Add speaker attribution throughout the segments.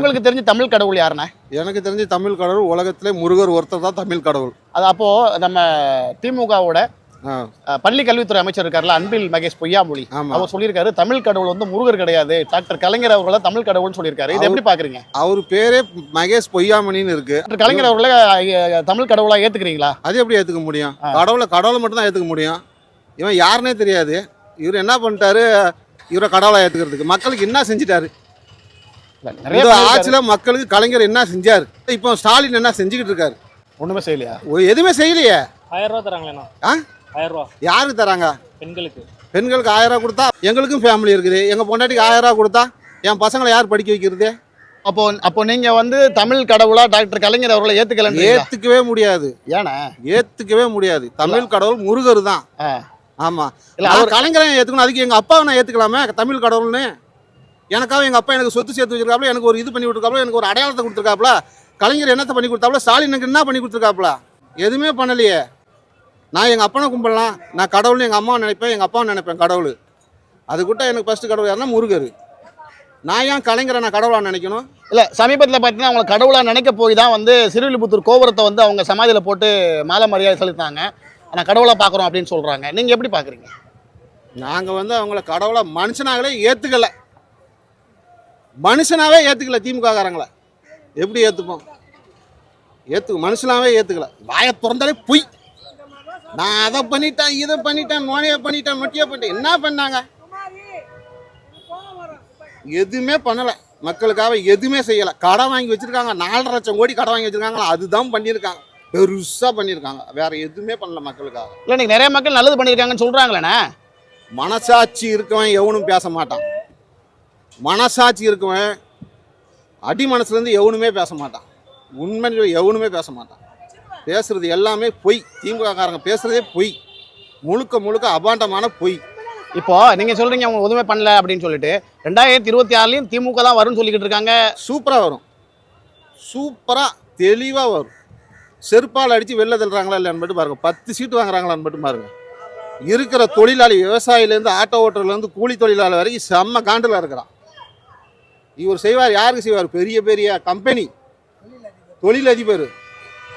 Speaker 1: உங்களுக்கு தெரிஞ்ச தமிழ் கடவுள் யாருண்ணே?
Speaker 2: எனக்கு தெரிஞ்ச தமிழ் கடவுள் உலகத்திலே முருகர் ஒருத்தர் தான் தமிழ் கடவுள்.
Speaker 1: அது அப்போ நம்ம திமுகவோட பள்ளி கல்வித்துறை அமைச்சர் இருக்காருல்ல, அன்பில் மகேஷ் பொய்யாமொழி, அவர் சொல்லியிருக்காரு தமிழ் கடவுள் வந்து முருகர் கிடையாது, டாக்டர் கலைஞர் அவர்களை தமிழ் கடவுள்னு சொல்லியிருக்காரு. இது எப்படி பாக்குறீங்க?
Speaker 2: அவர் பேரே மகேஷ் பொய்யாமணின்னு இருக்கு.
Speaker 1: டாக்டர் கலைஞர் அவர்களை தமிழ் கடவுளா ஏத்துக்கிறீங்களா?
Speaker 2: அது எப்படி ஏத்துக்க முடியும்? கடவுளை மட்டும் தான் ஏத்துக்க முடியும். இவன் யாருன்னே தெரியாது. இவர் என்ன பண்ணிட்டாரு? இவரை கடவுளா ஏத்துக்கிறதுக்கு மக்களுக்கு என்ன செஞ்சிட்டாரு? ஆட்சியில மக்களுக்கு கலைஞர் என்ன செஞ்சாரு? இப்போ ஸ்டாலின் என்ன செஞ்சுக்கிட்டு இருக்காரு?
Speaker 1: ஒண்ணுமே செய்யலையா?
Speaker 2: எதுவுமே செய்யலையே.
Speaker 3: 1000 ரூபா தராங்களா? 1000 ரூபா
Speaker 2: யாருக்கு தராங்க?
Speaker 3: பெண்களுக்கு
Speaker 2: 1000 ரூபா கொடுத்தா எங்களுக்கும் ஃபேமிலி இருக்குது. எங்க பொண்டாட்டிக்கு 1000 ரூபா கொடுத்தா என் பசங்களை யார் படிக்க வைக்கிறது?
Speaker 1: அப்போ நீங்க வந்து தமிழ் கடவுளா டாக்டர் கலைஞர் அவர்களை ஏத்துக்கலன்னு?
Speaker 2: ஏத்துக்கவே முடியாது.
Speaker 1: ஏன்னா
Speaker 2: ஏத்துக்கவே முடியாது. தமிழ் கடவுள் முருகர் தான். ஆமா,
Speaker 1: அவர்
Speaker 2: கலைஞரை ஏத்துக்கணும். அதுக்கு எங்க அப்பாவை நான் ஏத்துக்கலாமே தமிழ் கடவுள்னு? எனக்காக எங்க அப்பா எனக்கு சொத்து சேர்த்து வச்சிருக்காப்ல, எனக்கு ஒரு இது பண்ணி விட்டுருக்காப்ல, எனக்கு ஒரு அடையாளத்தை கொடுத்துருக்காப்ல. கலைஞர் என்னத்தை பண்ணி கொடுத்தாப்ல? ஸ்டாலினுக்கு என்ன பண்ணி கொடுத்துருக்காப்ல? எதுவுமே பண்ணலையே. நான் எங்கள் அப்பனை கும்பிடலாம், நான் கடவுள்னு எங்கள் அம்மாவை நினைப்பேன், எங்கள் அப்பாவை நினைப்பேன் கடவுள். அது கூட எனக்கு ஃபஸ்ட்டு கடவுள் யாருன்னா முருகர். நான் ஏன் கலைஞரை நான் கடவுளாக நினைக்கணும்?
Speaker 1: இல்லை, சமீபத்தில் பார்த்தீங்கன்னா அவங்க கடவுளாக நினைக்க போய் தான் வந்து சிறுவில்லிபுத்தூர் கோபுரத்தை வந்து அவங்க சமாதியில் போட்டு மாலை மரியாதை செலுத்தாங்க. ஆனால் கடவுளாக பார்க்குறோம் அப்படின்னு சொல்கிறாங்க. நீங்கள் எப்படி பார்க்குறீங்க?
Speaker 2: நாங்கள் வந்து அவங்கள கடவுளாக மனுஷனாகவே ஏற்றுக்கலை. மனுஷனாகவே ஏற்றுக்கல. திமுககாரங்களை எப்படி ஏற்றுப்போம்? மனுஷனாகவே ஏற்றுக்கல. வாயை திறந்தாலே பொய். நான் அதை பண்ணிட்டேன், இதை பண்ணிட்டேன், நோனையை பண்ணிட்டேன், நொட்டியை பண்ணிட்டேன். என்ன பண்ணாங்க? எதுவுமே பண்ணலை. மக்களுக்காக எதுவுமே செய்யலை. கடன் வாங்கி வச்சுருக்காங்க. 4.5 லட்சம் கோடி கடன் வாங்கி வச்சுருக்காங்க. அதுதான் பண்ணியிருக்காங்க. பெருசாக பண்ணியிருக்காங்க. வேற எதுவுமே பண்ணல மக்களுக்காக.
Speaker 1: இல்லை, இன்னைக்கு நிறைய மக்கள் நல்லது பண்ணியிருக்காங்கன்னு சொல்கிறாங்களேண்ணே.
Speaker 2: மனசாட்சி இருக்கவன் எவனும் பேச மாட்டான். மனசாட்சி இருக்கவன் அடி மனசுலேருந்து எவனுமே பேச மாட்டான். உண்மை எவனுமே பேச மாட்டான். பேசுறது எல்லாமே பொய். திமுககாரங்க பேசுறதே பொய். முழுக்க அபாண்டமான பொய்.
Speaker 1: இப்போ நீங்க சொல்றீங்க அவங்க எதுவுமே பண்ணல அப்படின்னு சொல்லிட்டு 2026 திமுக தான் வரும்னு சொல்லிக்கிட்டு இருக்காங்க.
Speaker 2: சூப்பராக வரும். சூப்பராக தெளிவாக வரும். செருப்பால் அடித்து வெளில தள்ளுறாங்களா இல்லைன்னு மட்டும் பாருங்க. 10 சீட்டு வாங்குறாங்களான்னு மட்டும் பாருங்க. இருக்கிற தொழிலாளி, விவசாயிலேருந்து ஆட்டோ ஓட்டர்லேருந்து கூலி தொழிலாளி வரைக்கும் செம்ம காண்டில் இருக்கிறான். இவர் செய்வார். யாருக்கு செய்வார்? பெரிய பெரிய கம்பெனி தொழிலதிபர்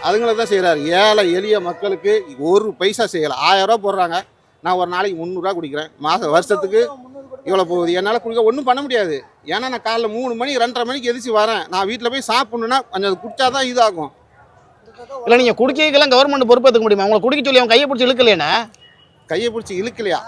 Speaker 2: அதுங்களை தான் செய்கிறார். ஏழை எளிய மக்களுக்கு ஒரு பைசா செய்யலை. 1000 ரூபா போடுறாங்க. நான் ஒரு நாளைக்கு 300 ரூபா குடிக்கிறேன். வருஷத்துக்கு இவ்வளோ போகுது. என்னால் குடிக்க ஒன்றும் பண்ண முடியாது. ஏன்னா நான் காலைல 3 மணி 2:30 மணிக்கு எதிர்த்து வரேன். நான் வீட்டில் போய் சாப்பிட்ணுன்னா கொஞ்சம் அது குடிச்சா தான் இதாகும்.
Speaker 1: இல்லை, நீங்கள் குடிக்கலாம் கவர்மெண்ட் பொறுப்பேற்றுக்க முடியுமா? உங்களை குடிக்க சொல்லி அவன் கையை பிடிச்சி இழுக்கலையானே?
Speaker 2: கையை பிடிச்சி இழுக்கலையா?